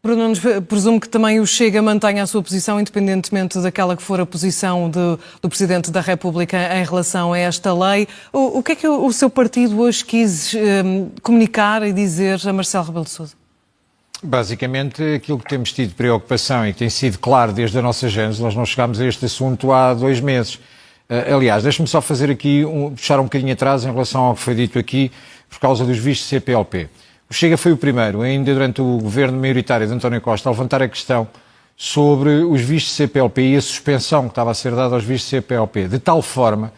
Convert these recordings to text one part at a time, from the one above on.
Bruno Nunes, presumo que também o Chega mantenha a sua posição, independentemente daquela que for a posição do Presidente da República em relação a esta lei. O que é que o seu partido hoje quis comunicar e dizer a Marcelo Rebelo de Sousa? Basicamente, aquilo que temos tido preocupação e que tem sido claro desde a nossa gênese, nós não chegámos a este assunto há 2 meses. Aliás, deixe-me só fazer aqui, puxar um bocadinho atrás em relação ao que foi dito aqui, por causa dos vistos CPLP. O Chega foi o primeiro, ainda durante o governo maioritário de António Costa, a levantar a questão sobre os vistos CPLP e a suspensão que estava a ser dada aos vistos CPLP, de tal forma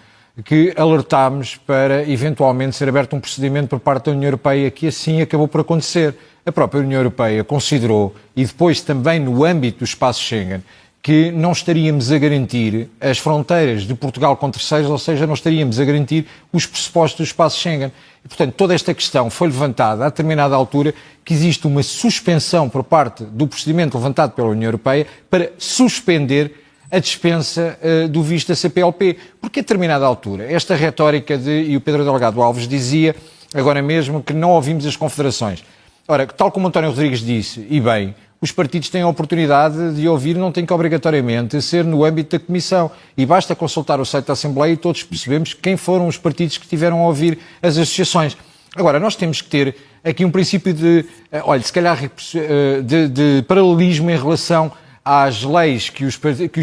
que alertámos para eventualmente ser aberto um procedimento por parte da União Europeia, que assim acabou por acontecer. A própria União Europeia considerou, e depois também no âmbito do espaço Schengen, que não estaríamos a garantir as fronteiras de Portugal com terceiros, ou seja, não estaríamos a garantir os pressupostos do espaço Schengen. E, portanto, toda esta questão foi levantada a determinada altura que existe uma suspensão por parte do procedimento levantado pela União Europeia para suspender a dispensa do visto da CPLP. Porque a determinada altura, esta retórica e o Pedro Delgado Alves dizia agora mesmo que não ouvimos as confederações. Ora, tal como António Rodrigues disse, e bem, os partidos têm a oportunidade de ouvir, não tem que obrigatoriamente ser no âmbito da Comissão. E basta consultar o site da Assembleia e todos percebemos quem foram os partidos que tiveram a ouvir as associações. Agora, nós temos que ter aqui um princípio de paralelismo em relação às leis que os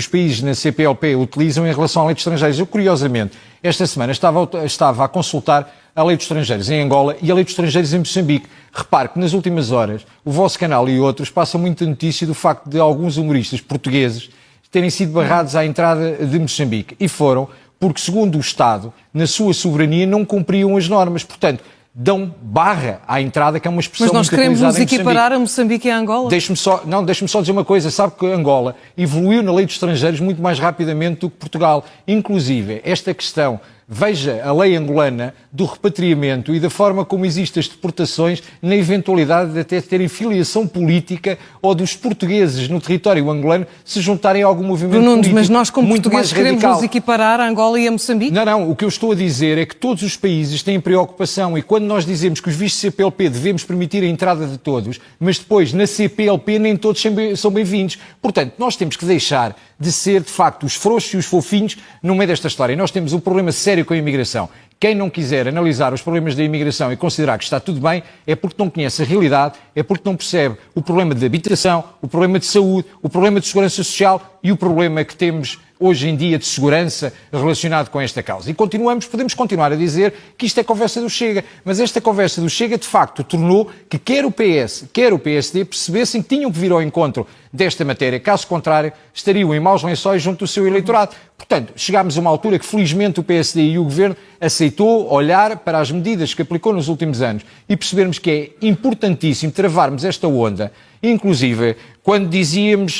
países na CPLP utilizam em relação à lei de estrangeiros. Eu, curiosamente, esta semana estava a consultar a lei dos estrangeiros em Angola e a lei dos estrangeiros em Moçambique. Repare que nas últimas horas o vosso canal e outros passam muita notícia do facto de alguns humoristas portugueses terem sido barrados à entrada de Moçambique. E foram porque, segundo o Estado, na sua soberania não cumpriam as normas. Portanto, dão barra à entrada, que é uma expressão muito utilizada em Moçambique. Mas nós queremos nos equiparar a Moçambique e a Angola? Deixe-me só dizer uma coisa. Sabe que Angola evoluiu na lei dos estrangeiros muito mais rapidamente do que Portugal. Inclusive, esta questão, veja a lei angolana do repatriamento e da forma como existem as deportações na eventualidade de até terem filiação política ou dos portugueses no território angolano se juntarem a algum movimento político. Mas nós, como muito portugueses, mais queremos nos equiparar a Angola e a Moçambique? Não. O que eu estou a dizer é que todos os países têm preocupação e quando nós dizemos que os vistos CPLP devemos permitir a entrada de todos, mas depois na CPLP nem todos são bem-vindos. Portanto, nós temos que deixar de ser, de facto, os frouxos e os fofinhos no meio desta história. E nós temos um problema sério com a imigração. Quem não quiser analisar os problemas da imigração e considerar que está tudo bem é porque não conhece a realidade, é porque não percebe o problema de habitação, o problema de saúde, o problema de segurança social e o problema que temos hoje em dia de segurança relacionado com esta causa. E podemos continuar a dizer que isto é conversa do Chega, mas esta conversa do Chega de facto tornou que quer o PS, quer o PSD percebessem que tinham que vir ao encontro desta matéria, caso contrário estariam em maus lençóis junto do seu eleitorado. Portanto, chegámos a uma altura que felizmente o PSD e o Governo aceitou olhar para as medidas que aplicou nos últimos anos e percebermos que é importantíssimo travarmos esta onda, inclusive quando dizíamos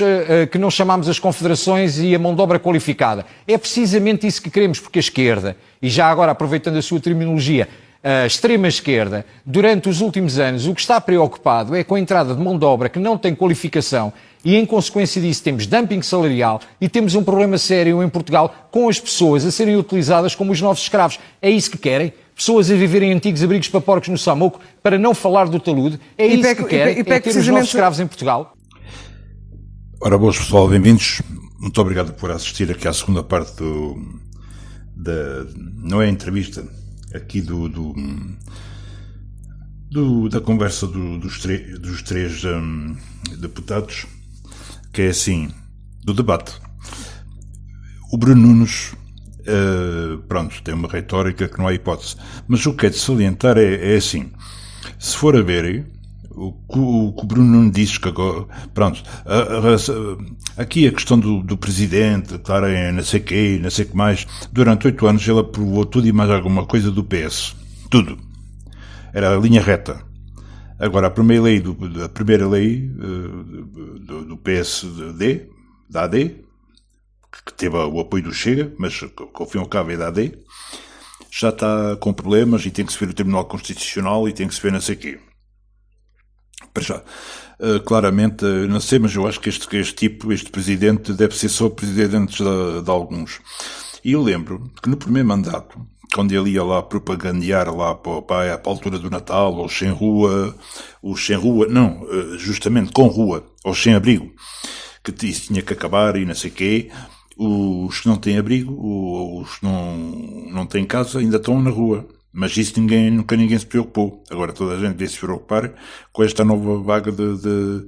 que não chamámos as confederações e a mão de obra qualificada. É precisamente isso que queremos, porque a esquerda, e já agora aproveitando a sua terminologia, a extrema-esquerda, durante os últimos anos, o que está preocupado é com a entrada de mão de obra que não tem qualificação e, em consequência disso, temos dumping salarial e temos um problema sério em Portugal com as pessoas a serem utilizadas como os novos escravos. É isso que querem? Pessoas a viverem em antigos abrigos para porcos no Samoco, para não falar do talude? É isso que querem? É ter os novos escravos em Portugal? Ora, boas pessoal, bem-vindos. Muito obrigado por assistir aqui à segunda parte não é a entrevista, aqui da conversa dos três deputados, que é assim, do debate. O Bruno Nunes, tem uma retórica que não há hipótese, mas o que é de salientar é assim, se for a ver o que o Bruno Nunes diz que agora, aqui a questão do presidente, claro, não sei quê, não sei o que mais, durante 8 anos ele aprovou tudo e mais alguma coisa do PS. Tudo. Era a linha reta. Agora, a primeira lei do PSD, da AD, que teve o apoio do Chega, mas que ao fim e ao cabo é da AD, já está com problemas e tem que se ver o Tribunal Constitucional e tem que se ver não sei o quê. Para já, claramente, não sei, mas eu acho que este presidente deve ser só presidente de alguns. E eu lembro que no primeiro mandato, quando ele ia lá propagandear lá para a altura do Natal, ou sem rua, não, justamente com rua, ou sem abrigo, que isso tinha que acabar e não sei o quê. Os que não têm abrigo, os que não têm casa, ainda estão na rua. Mas isso nunca ninguém se preocupou. Agora toda a gente veio se preocupar com esta nova vaga de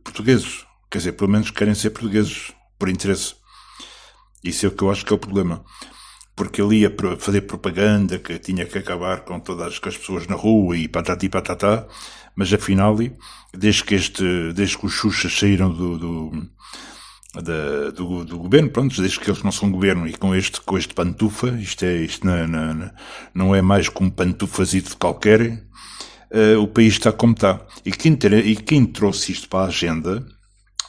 portugueses. Quer dizer, pelo menos querem ser portugueses, por interesse. Isso é o que eu acho que é o problema. Porque ele ia fazer propaganda que tinha que acabar com todas as pessoas na rua e patati patatá, mas afinal, desde que os Xuxas saíram do governo, pronto, desde que eles não são governo, e com este pantufa, isto não é mais como pantufazito qualquer, o país está como está. E quem trouxe isto para a agenda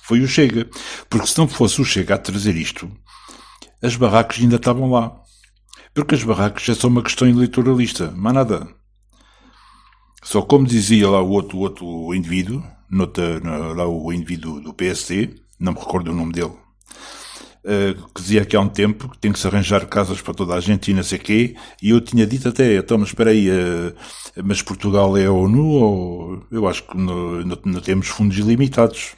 foi o Chega. Porque se não fosse o Chega a trazer isto, as barracas ainda estavam lá. Porque as barracas é só uma questão eleitoralista, mais nada. Só como dizia lá o outro indivíduo, lá o indivíduo do PSD, não me recordo o nome dele, que dizia que há um tempo que tem que se arranjar casas para toda a gente e não sei o quê, e eu tinha dito até, então, mas espera aí, mas Portugal é a ONU, ou eu acho que não temos fundos ilimitados.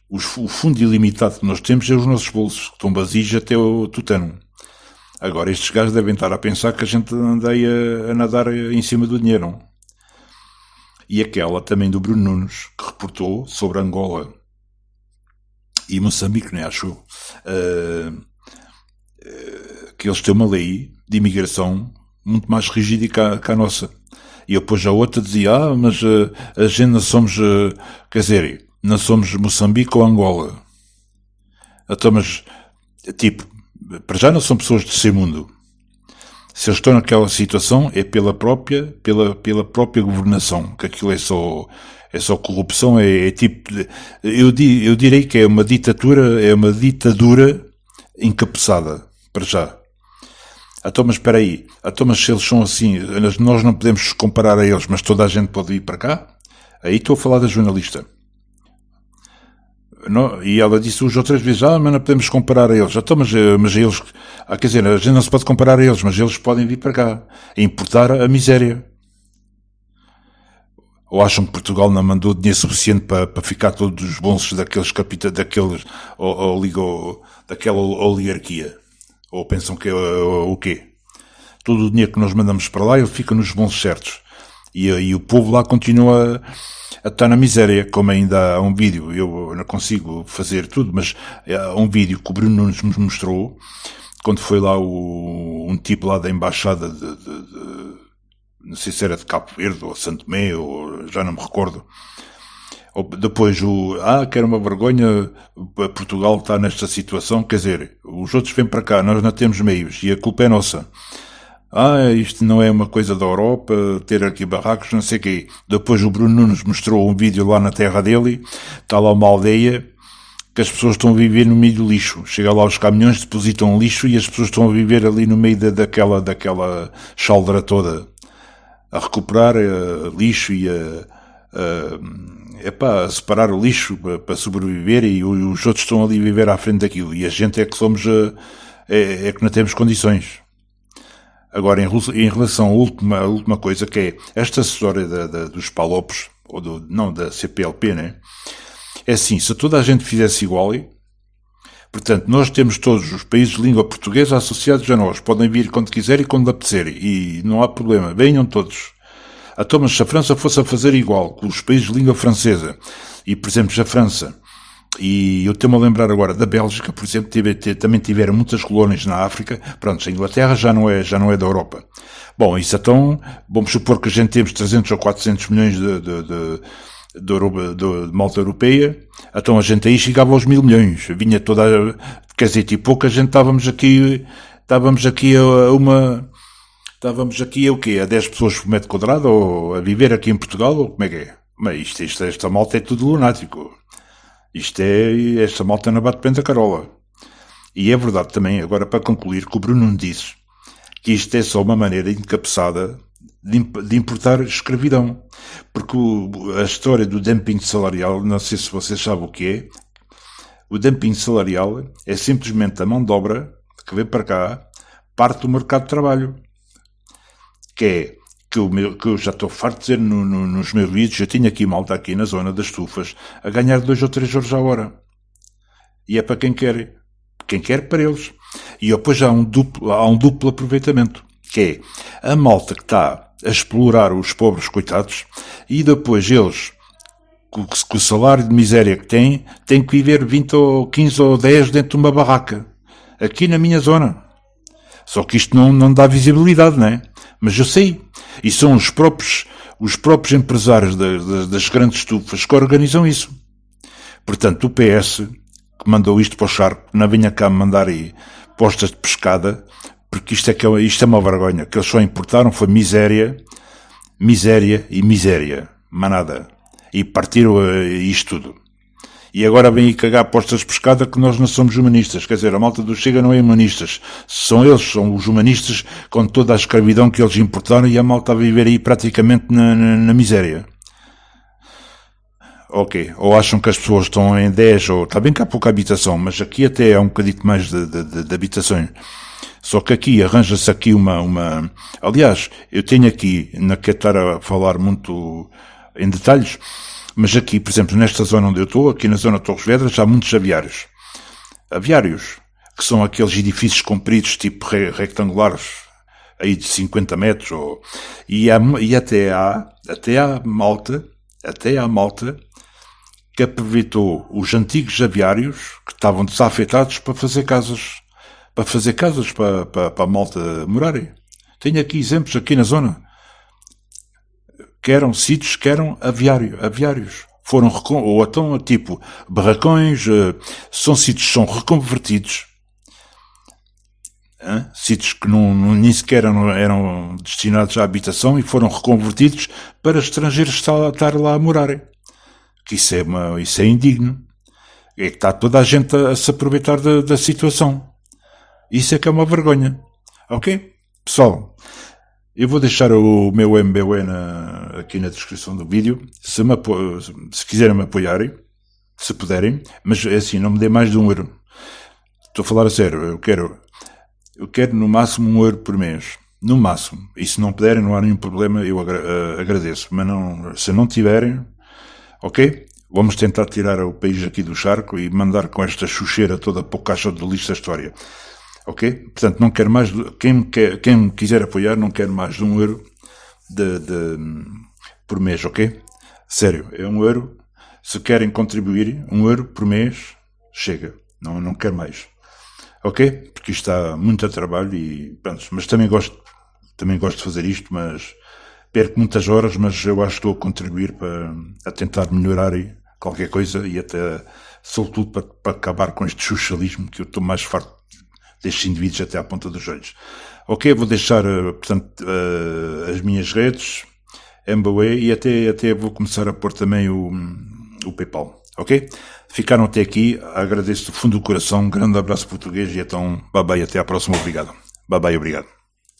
O fundo ilimitado que nós temos é os nossos bolsos, que estão vazios até o tutano. Agora, estes gajos devem estar a pensar que a gente anda aí a nadar em cima do dinheiro. E aquela também do Bruno Nunes, que reportou sobre Angola e Moçambique, né, acho que eles têm uma lei de imigração muito mais rígida que a nossa. E depois a outra dizia, mas a gente não somos, quer dizer, não somos Moçambique ou Angola. Então, mas, tipo, para já não são pessoas de terceiro mundo. Se eles estão naquela situação, é pela própria governação, que aquilo é só corrupção, é tipo, eu direi que é uma ditadura encabeçada, para já. Então, mas espera aí, então, mas se eles são assim, nós não podemos comparar a eles, mas toda a gente pode vir para cá? Aí estou a falar da jornalista. Não, e ela disse hoje outras vezes, mas não podemos comparar a eles. Então, mas eles, quer dizer, a gente não se pode comparar a eles, mas eles podem vir para cá e importar a miséria. Ou acham que Portugal não mandou dinheiro suficiente para ficar todos os bolsos daquela oligarquia? Ou pensam que é o quê? Todo o dinheiro que nós mandamos para lá, ele fica nos bolsos certos. E o povo lá continua a estar na miséria, como ainda há um vídeo, eu não consigo fazer tudo, mas há um vídeo que o Bruno Nunes nos mostrou, quando foi lá um tipo lá da embaixada não sei se era de Cabo Verde, ou Santo Tomé, ou já não me recordo. Depois que era uma vergonha, Portugal está nesta situação, quer dizer, os outros vêm para cá, nós não temos meios, e a culpa é nossa. Isto não é uma coisa da Europa, ter aqui barracos, não sei o quê. Depois o Bruno Nunes mostrou um vídeo lá na terra dele, está lá uma aldeia, que as pessoas estão a viver no meio do lixo. Chega lá os caminhões, depositam lixo e as pessoas estão a viver ali no meio daquela chaldra toda, a recuperar lixo e a separar o lixo para sobreviver, e os outros estão ali a viver à frente daquilo. E a gente é que somos, é que não temos condições. Agora, em relação à última coisa, que é esta história dos palopos, ou da CPLP, né? É assim, se toda a gente fizesse igual, portanto, nós temos todos os países de língua portuguesa associados a nós, podem vir quando quiserem e quando apetecerem, e não há problema, venham todos. Então, mas se a França fosse a fazer igual com os países de língua francesa, e, por exemplo, a França, e eu estou-me a lembrar agora da Bélgica, por exemplo, também tiveram muitas colónias na África. Pronto, a Inglaterra já não é da Europa. Bom, isso então, vamos supor que a gente temos 300 ou 400 milhões de malta europeia, então a gente aí chegava aos 1.000 milhões. Vinha toda, quer dizer, tipo, pouca gente estávamos aqui a o quê? A 10 pessoas por metro quadrado, ou a viver aqui em Portugal, ou como é que é? Mas esta malta é tudo lunático. Esta malta não bate bem da carola. E é verdade também, agora para concluir, que o Bruno disse que isto é só uma maneira encabeçada de importar escravidão. Porque a história do dumping salarial, não sei se vocês sabem o que é. O dumping salarial é simplesmente a mão de obra que vem para cá parte do mercado de trabalho. Que eu já estou farto de dizer nos meus vídeos, eu tinha aqui malta aqui na zona das estufas a ganhar 2 ou 3 euros a hora. E é para quem quer para eles. E depois há um duplo aproveitamento, que é a malta que está a explorar os pobres coitados e depois eles, com o salário de miséria que têm que viver 20 ou 15 ou 10 dentro de uma barraca. Aqui na minha zona. Só que isto não dá visibilidade, não é? Mas eu sei. E são os próprios empresários das grandes estufas que organizam isso. Portanto, o PS, que mandou isto para o charco, não venha cá mandar aí postas de pescada, porque isto é uma vergonha. O que eles só importaram foi miséria, e miséria. Mas nada. E partiram isto tudo. E agora vem aí cagar postas de pescada que nós não somos humanistas. Quer dizer, a malta do Chega não é humanistas. São os humanistas com toda a escravidão que eles importaram e a malta a viver aí praticamente na miséria. Ok. Ou acham que as pessoas estão em 10, ou está bem que há pouca habitação, mas aqui até é um bocadinho mais de habitações. Só que aqui arranja-se aqui uma... Aliás, eu tenho aqui, não quero estar a falar muito em detalhes, mas aqui, por exemplo, nesta zona onde eu estou, aqui na zona de Torres Vedras, há muitos aviários. Aviários, que são aqueles edifícios compridos, tipo retangulares, aí de 50 metros, e até há malta que aproveitou os antigos aviários que estavam desafetados para fazer casas para a malta morarem. Tenho aqui exemplos aqui na zona. Que eram sítios que eram aviários. Foram, ou então, tipo, barracões, são sítios que são reconvertidos. Sítios que nem sequer eram destinados à habitação e foram reconvertidos para estrangeiros estar lá a morarem. Que isso é indigno. É que está toda a gente a se aproveitar da situação. Isso é que é uma vergonha. Ok? Pessoal, eu vou deixar o meu MBWay aqui na descrição do vídeo, se quiserem me apoiarem, se puderem, mas é assim, não me dê mais de €1. Estou a falar a sério, eu quero no máximo €1 por mês, no máximo, e se não puderem não há nenhum problema, eu agradeço, mas se não tiverem, ok? Vamos tentar tirar o país aqui do charco e mandar com esta xuxeira toda para o caixa de lixo da história. Ok? Portanto, não quero mais. Quem me quiser apoiar, não quero mais de €1 por mês, ok? Sério, é €1. Se querem contribuir, €1 por mês, chega. Não quero mais. Ok? Porque isto está muito a trabalho e pronto. Mas também gosto de fazer isto, mas perco muitas horas, mas eu acho que estou a contribuir a tentar melhorar qualquer coisa e até, sobretudo, para acabar com este socialismo que eu estou mais farto destes indivíduos até à ponta dos olhos. Ok, vou deixar, portanto, as minhas redes, MBWay, e até vou começar a pôr também o PayPal. Ok? Ficaram até aqui, agradeço do fundo do coração, um grande abraço português e então, bye bye, até à próxima, obrigado. Bye bye, obrigado.